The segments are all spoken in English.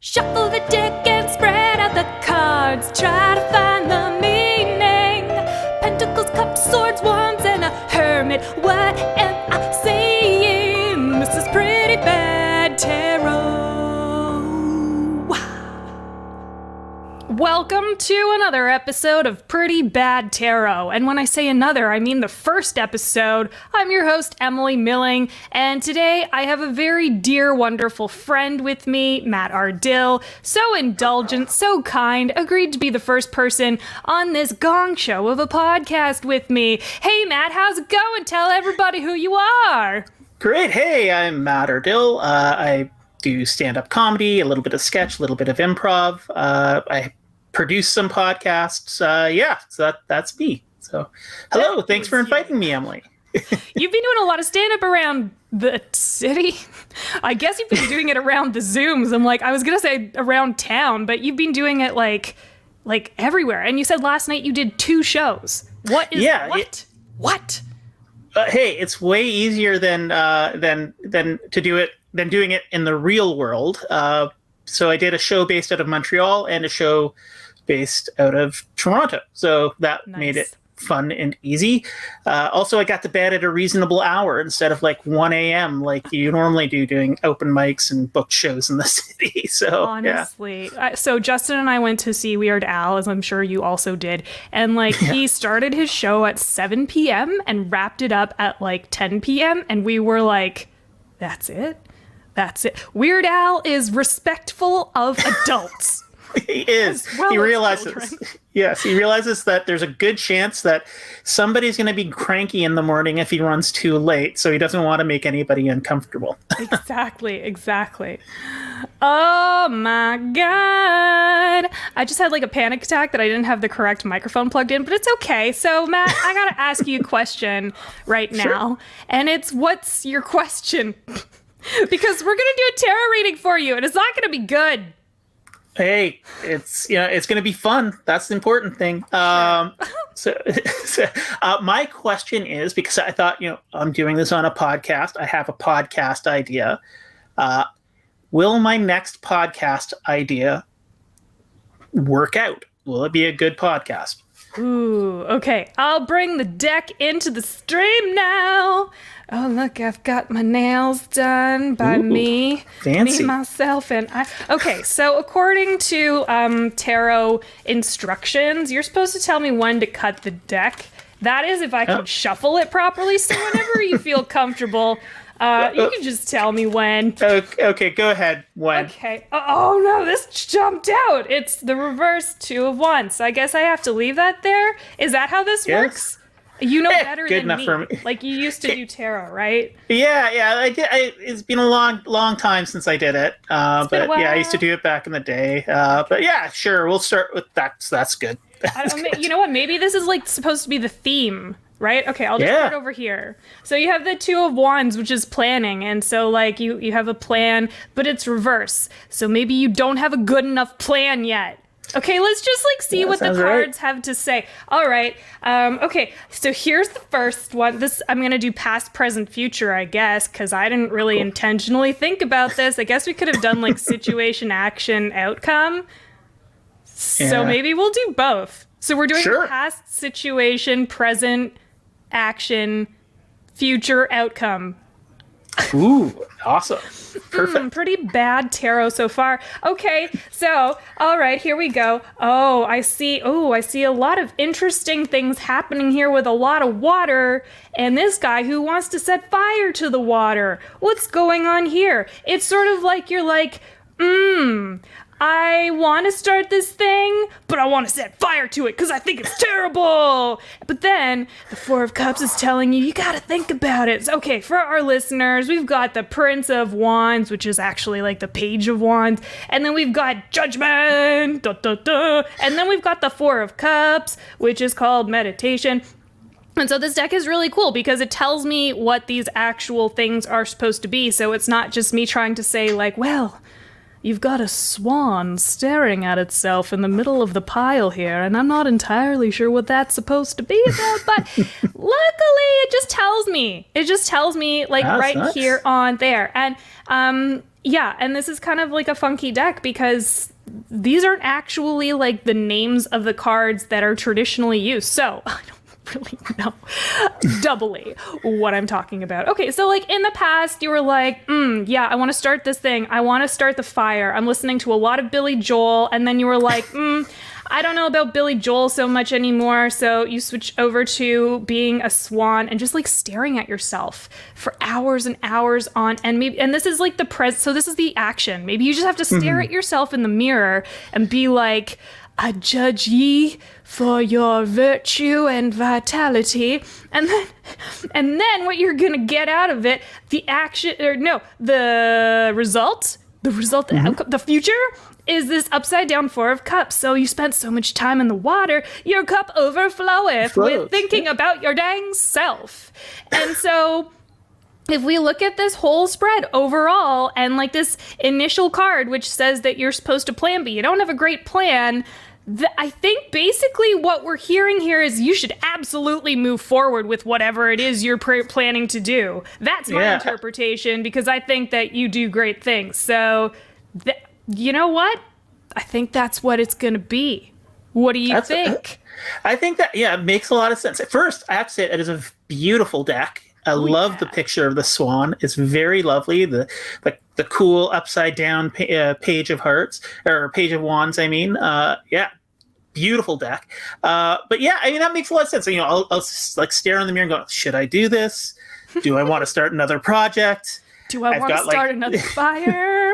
Shuffle the deck and spread out the cards. Try to find the meaning. Pentacles, cups, swords, wands, and a hermit. What am I saying? This is pretty bad tarot. Welcome to another episode of Pretty Bad Tarot. And when I say another, I mean the first episode. I'm your host, Emily Milling, and today I have a very dear, wonderful friend with me, Matt Ardill. So indulgent, so kind, agreed to be the first person on this gong show of a podcast with me. Hey, Matt, how's it going? Tell everybody who you are. Great. Hey, I'm Matt Ardill. I do stand-up comedy, a little bit of sketch, a little bit of improv. I produce some podcasts. So that's me. So, hello. Thanks for inviting me, Emily. You've been doing a lot of stand-up around the city. I guess you've been doing it around the Zooms. I was going to say around town, but you've been doing it like everywhere. And you said last night you did 2 shows. What? What? Hey, it's way easier than doing it in the real world. So I did a show based out of Montreal and a show based out of Toronto. So that made it fun and easy. Also, I got to bed at a reasonable hour instead of 1 a.m. like you normally do doing open mics and booked shows in the city. So honestly, yeah. So Justin and I went to see Weird Al, as I'm sure you also did. And he started his show at 7 p.m. and wrapped it up at 10 p.m. And we were like, that's it? That's it. Weird Al is respectful of adults. He is. Well, he realizes. Yes, he realizes that there's a good chance that somebody's going to be cranky in the morning if he runs too late, so he doesn't want to make anybody uncomfortable. Exactly. Oh my God. I just had a panic attack that I didn't have the correct microphone plugged in, but it's okay. So Matt, I got to ask you a question right now. Sure. And it's, what's your question? Because we're going to do a tarot reading for you, and it's not going to be good. Hey, it's going to be fun. That's the important thing. So my question is, because I thought, I'm doing this on a podcast. I have a podcast idea. Will my next podcast idea work out? Will it be a good podcast? Ooh, okay. I'll bring the deck into the stream now. Oh, look, I've got my nails done by me. Fancy. Me, myself, and I. Okay, so according to tarot instructions, you're supposed to tell me when to cut the deck. That is if I can shuffle it properly. So whenever you feel comfortable, you can just tell me when. Okay, go ahead. When? Okay. Oh, no, this jumped out. It's the reverse 2 of Wands. I guess I have to leave that there. Is that how this works? You know better good than enough me. For me. You used to do tarot, right? Yeah. I did. It's been a long time since I did it. But yeah, I used to do it back in the day. But yeah, sure. We'll start with that. So that's good. You know what? Maybe this is supposed to be the theme, right? Okay, I'll just start over here. So you have the 2 of Wands, which is planning, and so you have a plan, but it's reverse. So maybe you don't have a good enough plan yet. Okay, let's just see what the cards have to say. All right. Okay, so here's the first one. This I'm going to do past, present, future, I guess, because I didn't really intentionally think about this. I guess we could have done situation, action, outcome. So maybe we'll do both. So we're doing past, situation, present, action, future, outcome. Ooh, awesome. Perfect. Pretty bad tarot so far. Okay, so, all right, here we go. Oh, I see a lot of interesting things happening here with a lot of water, and this guy who wants to set fire to the water. What's going on here? It's sort of like you're I want to start this thing, but I want to set fire to it because I think it's terrible. But then the 4 of Cups is telling you got to think about it. So, okay, for our listeners, we've got the Prince of Wands, which is actually the Page of Wands. And then we've got Judgment. And then we've got the 4 of Cups, which is called Meditation. And so this deck is really cool because it tells me what these actual things are supposed to be. So it's not just me trying to say well, you've got a swan staring at itself in the middle of the pile here, and I'm not entirely sure what that's supposed to be about, but luckily it just tells me. It just tells me, right nice. Here on there. And Yeah, and this is kind of like a funky deck because these aren't actually like the names of the cards that are traditionally used. So I don't really know doubly what I'm talking about. Okay, so like in the past, you were like, yeah, I want to start this thing. I want to start the fire. I'm listening to a lot of Billy Joel. And then you were like, I don't know about Billy Joel so much anymore. So you switch over to being a swan and just like staring at yourself for hours and hours on. And this is like so this is the action. Maybe you just have to stare at yourself in the mirror and be like, I judge ye for your virtue and vitality. And then what you're going to get out of it, the result, the outcome, the future is this upside down 4 of cups. So you spent so much time in the water, your cup overfloweth with thinking about your dang self. And so if we look at this whole spread overall and like this initial card, which says that you're supposed to plan, but you don't have a great plan, I think basically what we're hearing here is you should absolutely move forward with whatever it is you're planning to do. That's my interpretation, because I think that you do great things. So, you know what? I think that's what it's going to be. What do you think? I think that, it makes a lot of sense. At first, I have to say it is a beautiful deck. I love the picture of the swan. It's very lovely. The cool upside down page of hearts, or page of wands, I mean. Beautiful deck. But yeah, I mean, that makes a lot of sense. So, I'll like stare in the mirror and go, should I do this? Do I want to start another project? Do I want to start another fire?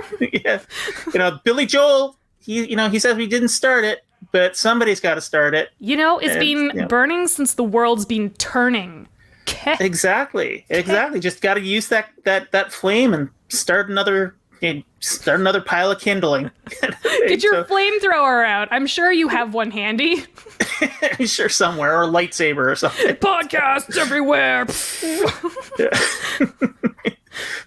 Billy Joel, he says we didn't start it, but somebody's got to start it. It's been burning since the world's been turning. Exactly. Just got to use that flame and start another pile of kindling. Get your flamethrower out. I'm sure you have one handy. I'm sure somewhere, or a lightsaber or something. Podcasts everywhere.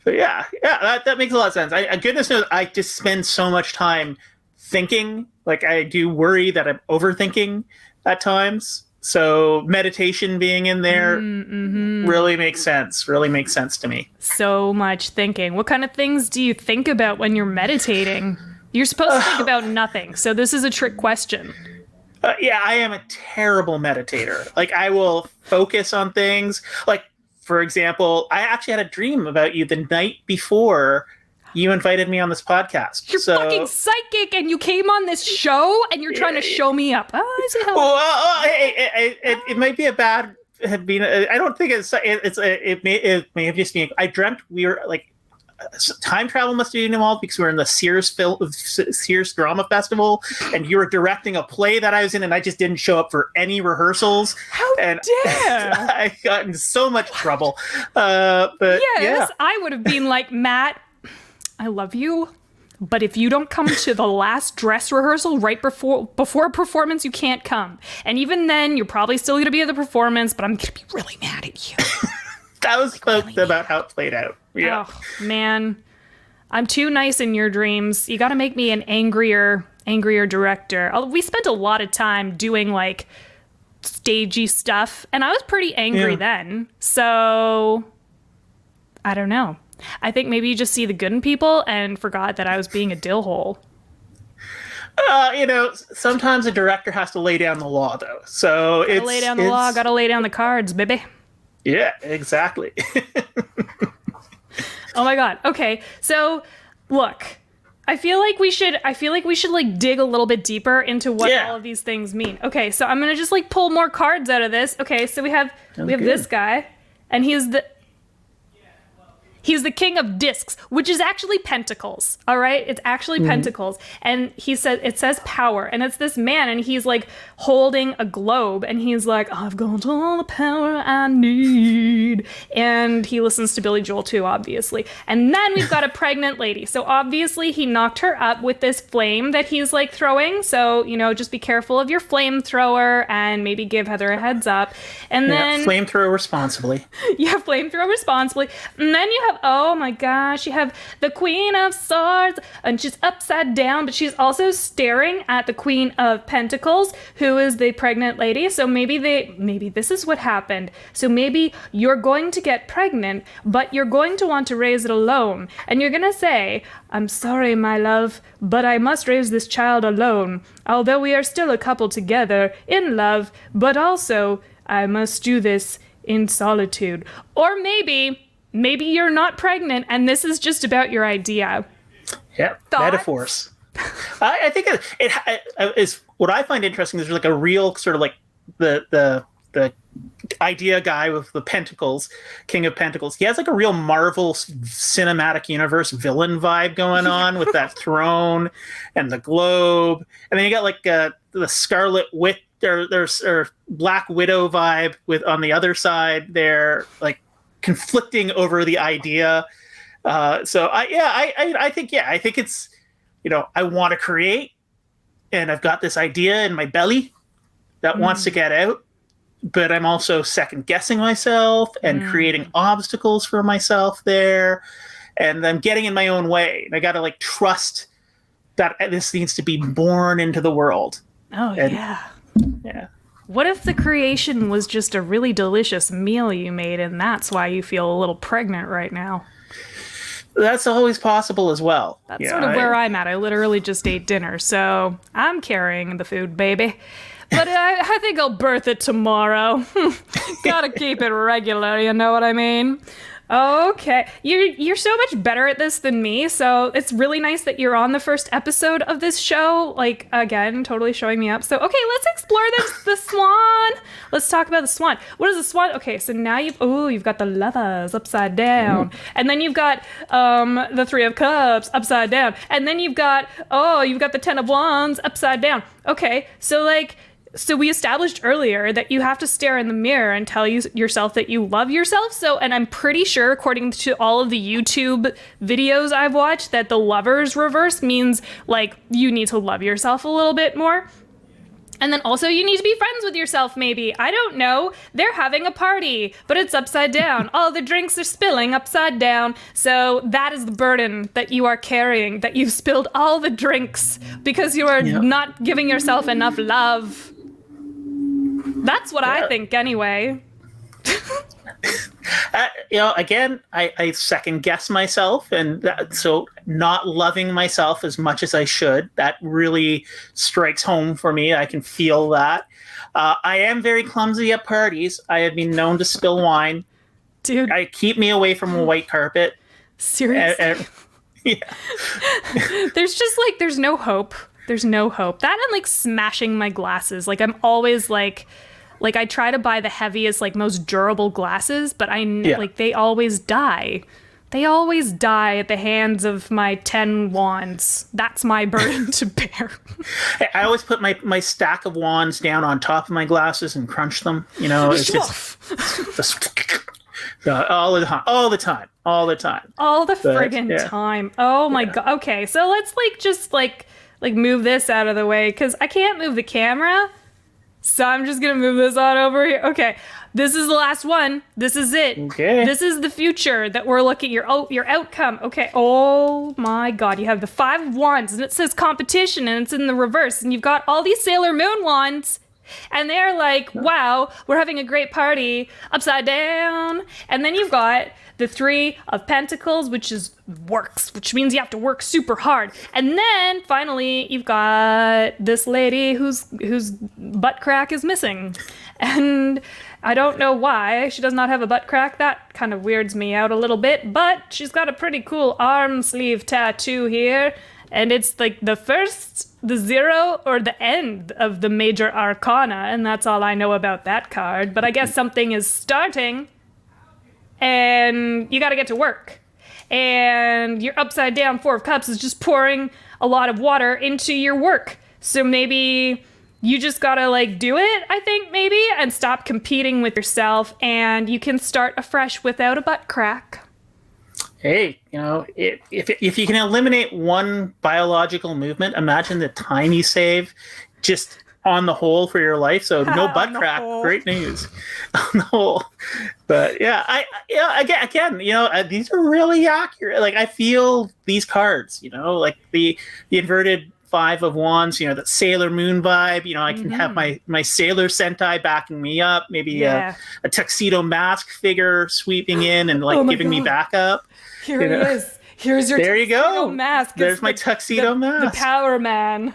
But that makes a lot of sense. Goodness knows, I just spend so much time thinking. Like, I do worry that I'm overthinking at times. So meditation being in there really makes sense. Really makes sense to me. So much thinking. What kind of things do you think about when you're meditating? You're supposed to think about nothing. So this is a trick question. I am a terrible meditator. Like, I will focus on things. Like, for example, I actually had a dream about you the night before you invited me on this podcast. You're fucking psychic, and you came on this show, and you're trying to show me up. Oh, I see how. Well, it might be a bad. I don't think it may have just been. I dreamt we were like, time travel must be involved because we were in the Sears Drama Festival, and you were directing a play that I was in, and I just didn't show up for any rehearsals. How dare! I got in so much trouble. But I would have been like, Matt, I love you, but if you don't come to the last dress rehearsal right before performance, you can't come. And even then, you're probably still going to be at the performance, but I'm going to be really mad at you. That was about how it played out. Yeah. Oh, man. I'm too nice in your dreams. You got to make me an angrier director. We spent a lot of time doing like stagey stuff, and I was pretty angry then. So I don't know. I think maybe you just see the good in people and forgot that I was being a dill hole. Sometimes a director has to lay down the law, though. So gotta lay down the law, gotta lay down the cards, baby. Yeah, exactly. Oh my God. Okay, so look, I feel like we should like dig a little bit deeper into what all of these things mean. Okay, so I'm gonna just like pull more cards out of this. Okay, so we have this guy, and he's the king of discs, which is actually pentacles. All right, it's actually pentacles, and it says power, and it's this man, and he's like holding a globe, and he's like, I've got all the power I need, and he listens to Billy Joel too, obviously. And then we've got a pregnant lady, so obviously he knocked her up with this flame that he's like throwing. So just be careful of your flamethrower, and maybe give Heather a heads up. And then flamethrower responsibly. Flamethrower responsibly, and then you have oh my gosh, you have the Queen of Swords, and she's upside down, but she's also staring at the Queen of Pentacles, who is the pregnant lady. So maybe this is what happened. So maybe you're going to get pregnant, but you're going to want to raise it alone. And you're going to say, I'm sorry, my love, but I must raise this child alone. Although we are still a couple together in love, but also I must do this in solitude. Or maybe you're not pregnant and this is just about your idea. Yeah, Thoughts? Metaphors. I think it is what I find interesting. There's like a real sort of like the idea guy with the pentacles, King of Pentacles. He has like a real Marvel cinematic universe villain vibe going on with that throne and the globe, and then you got like the Scarlet Witch or Black Widow vibe with on the other side. They're like conflicting over the idea. So I think it's, you know, I want to create, and I've got this idea in my belly that wants to get out. But I'm also second guessing myself and creating obstacles for myself there. And I'm getting in my own way. And I got to like trust that this needs to be born into the world. Oh, yeah. What if the creation was just a really delicious meal you made and that's why you feel a little pregnant right now? That's always possible as well. That's sort of where I'm at. I literally just ate dinner. So I'm carrying the food, baby. But I think I'll birth it tomorrow. Gotta keep it regular, you know what I mean? Okay. You're so much better at this than me, so it's really nice that you're on the first episode of this show. Like, again, totally showing me up. So, okay, let's explore the swan. Let's talk about the swan. What is the swan? Okay, so now you've got the lovers upside down. And then you've got the Three of Cups upside down. And then you've got the Ten of Wands upside down. Okay, so we established earlier that you have to stare in the mirror and tell yourself that you love yourself. So, and I'm pretty sure, according to all of the YouTube videos I've watched, that the lovers reverse means like you need to love yourself a little bit more. And then also you need to be friends with yourself, maybe. I don't know. They're having a party, but it's upside down. All the drinks are spilling upside down. So that is the burden that you are carrying, that you've spilled all the drinks because you are not giving yourself enough love. That's what I think, anyway. Again, I second guess myself, and so not loving myself as much as I should, that really strikes home for me. I can feel that. I am very clumsy at parties. I have been known to spill wine. Dude. Keep me away from a white carpet. Seriously? There's no hope. There's no hope. That and like smashing my glasses. Like I'm always like I try to buy the heaviest, like most durable glasses, but like they always die. They always die at the hands of my 10 wands. That's my burden to bear. I always put my stack of wands down on top of my glasses and crunch them. You know, it's all the time. All the friggin' time. Oh my God. Okay, so let's just move this out of the way because I can't move the camera. So I'm just going to move this on over here. Okay. This is the last one. This is it. Okay. This is the future that we're looking at. Your outcome. Okay. Oh my God. You have the 5 of Wands and it says competition and it's in the reverse. And you've got all these Sailor Moon wands. And they're like, wow, we're having a great party upside down. And then you've got the 3 of Pentacles, which means you have to work super hard. And then finally, you've got this lady whose butt crack is missing. And I don't know why she does not have a butt crack. That kind of weirds me out a little bit. But she's got a pretty cool arm sleeve tattoo here. And it's like the 0 or the end of the major arcana. And that's all I know about that card. But I guess something is starting. And you got to get to work. And your upside down 4 of Cups is just pouring a lot of water into your work. So maybe you just got to do it, I think, maybe, and stop competing with yourself. And you can start afresh without a butt crack. Hey, if you can eliminate one biological movement, imagine the time you save just on the whole for your life. So no butt crack. Great news on the whole. But yeah, again, these are really accurate. Like I feel these cards, like the inverted 5 of Wands, that Sailor Moon vibe. I can have my Sailor Sentai backing me up. Maybe a tuxedo mask figure sweeping in and giving me backup. Here he is. Here's your there you go. Mask. There's my tuxedo mask. The Power Man.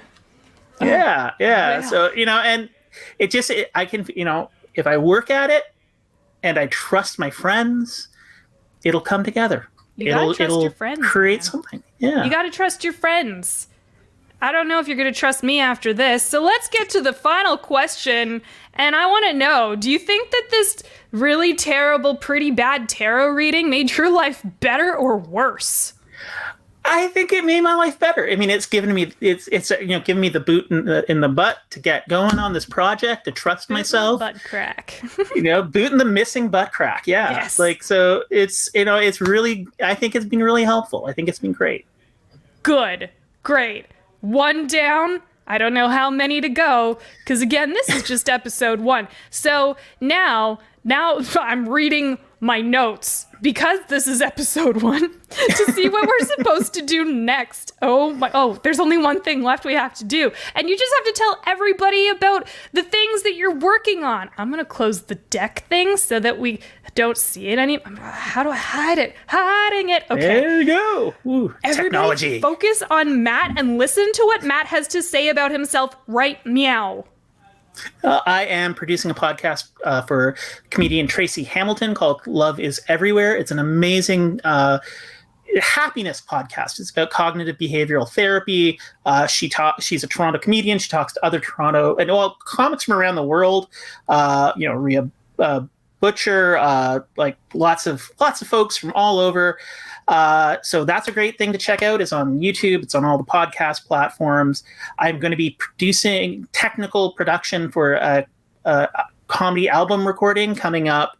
Yeah. So, and I can, if I work at it and I trust my friends, it'll come together. It'll your friends, create something. Yeah. You got to trust your friends. I don't know if you're going to trust me after this. So let's get to the final question. And I want to know, do you think that this really terrible, pretty bad tarot reading made your life better or worse? I think it made my life better. I mean, it's given me giving me the boot in the butt to get going on this project, to trust myself. Butt crack. Booting the missing butt crack. Yeah. Yes. So it's really, I think it's been really helpful. I think it's been great. Good. Great. 1 down. I don't know how many to go, because again, this is just episode 1. So now I'm reading my notes because this is episode 1 to see what we're supposed to do next. Oh, there's only one thing left we have to do. And you just have to tell everybody about the things that you're working on. I'm going to close the deck thing so that we don't see it anymore. How do I hide it? Hiding it. Okay. There you go. Ooh, technology. Focus on Matt and listen to what Matt has to say about himself right meow. I am producing a podcast for comedian Tracy Hamilton called Love is Everywhere. It's an amazing happiness podcast. It's about cognitive behavioral therapy. She's a Toronto comedian. She talks to other Toronto and comics from around the world. Rhea Butcher, lots of folks from all over. So that's a great thing to check out. It's on YouTube. It's on all the podcast platforms. I'm going to be producing technical production for a comedy album recording coming up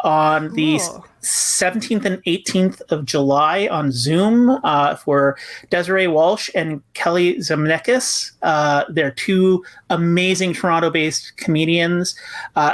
on the 17th and 18th of July on Zoom for Desiree Walsh and Kelly Zemnekis. They're 2 amazing Toronto-based comedians.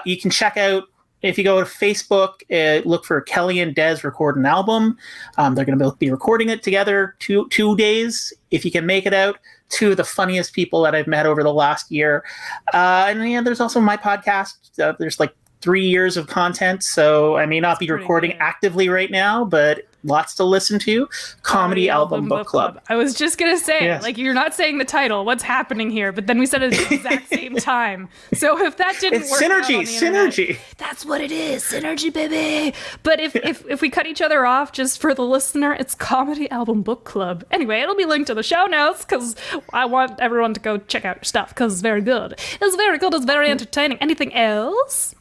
You can check out, if you go to Facebook, look for Kelly and Des record an album. They're going to both be recording it together 2 days. If you can make it out, 2 of the funniest people that I've met over the last year. And there's also my podcast. There's 3 years of content. So I may not be recording actively right now, but lots to listen to. Comedy Album Book Club. I was just going to say, you're not saying the title. What's happening here? But then we said it at the exact same time. So if that didn't work out on the synergy. That's what it is. Synergy, baby. But if we cut each other off, just for the listener, it's Comedy Album Book Club. Anyway, it'll be linked to the show notes because I want everyone to go check out your stuff because it's very good. It's very good. It's very entertaining. Anything else?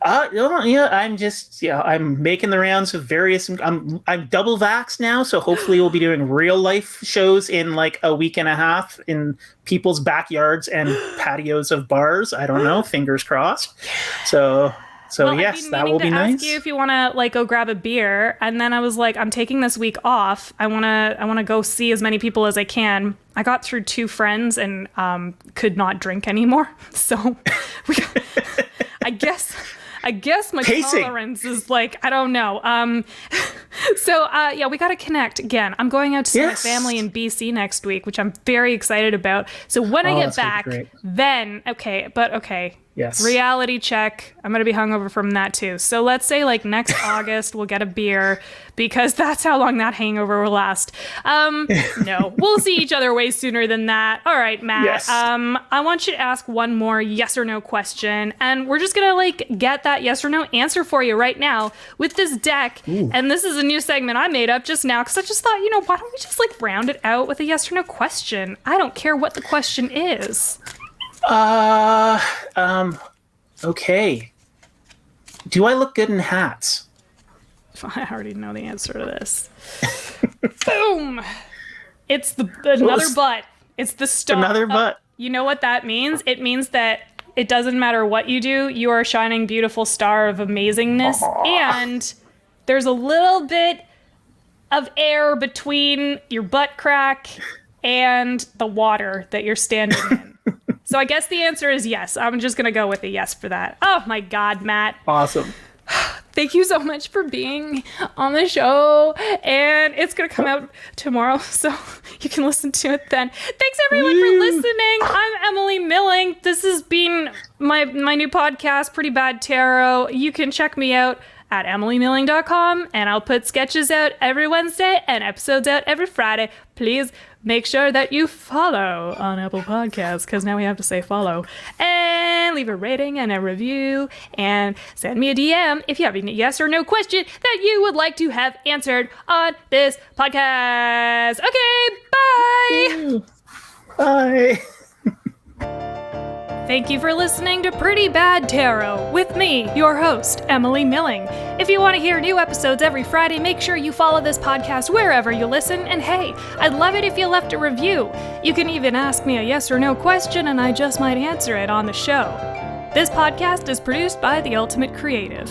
I'm making the rounds of various. I'm double vaxxed now, so hopefully we'll be doing real life shows in a week and a half in people's backyards and patios of bars. I don't know. Fingers crossed. So yes, that will be nice. I ask you if you want to go grab a beer, and then I was like, I'm taking this week off. I want to go see as many people as I can. I got through 2 friends and could not drink anymore. So I guess my tolerance is I don't know. So we got to connect again. I'm going out to see my family in BC next week, which I'm very excited about. So when I get back, then okay. Yes. Reality check. I'm going to be hungover from that too. So let's say next August we'll get a beer because that's how long that hangover will last. No, we'll see each other way sooner than that. All right, Matt. Yes. I want you to ask one more yes or no question, and we're just going to get that yes or no answer for you right now with this deck. Ooh. And this is a new segment I made up just now because I just thought, why don't we just round it out with a yes or no question? I don't care what the question is. Okay. Do I look good in hats? I already know the answer to this. Boom! It's another butt. It's the star. Another butt. You know what that means? It means that it doesn't matter what you do, you are a shining, beautiful star of amazingness. Aww. And there's a little bit of air between your butt crack and the water that you're standing in. So I guess the answer is yes. I'm just going to go with a yes for that. Oh my God, Matt. Awesome. Thank you so much for being on the show. And it's going to come out tomorrow, so you can listen to it then. Thanks, everyone, for listening. I'm Emily Milling. This has been my new podcast, Pretty Bad Tarot. You can check me out at emilymilling.com, and I'll put sketches out every Wednesday and episodes out every Friday. Please make sure that you follow on Apple Podcasts, because now we have to say follow, and leave a rating and a review, and send me a DM if you have a yes or no question that you would like to have answered on this podcast. Okay, bye! Bye! Thank you for listening to Pretty Bad Tarot with me, your host, Emily Milling. If you want to hear new episodes every Friday, make sure you follow this podcast wherever you listen. And hey, I'd love it if you left a review. You can even ask me a yes or no question and I just might answer it on the show. This podcast is produced by The Ultimate Creative.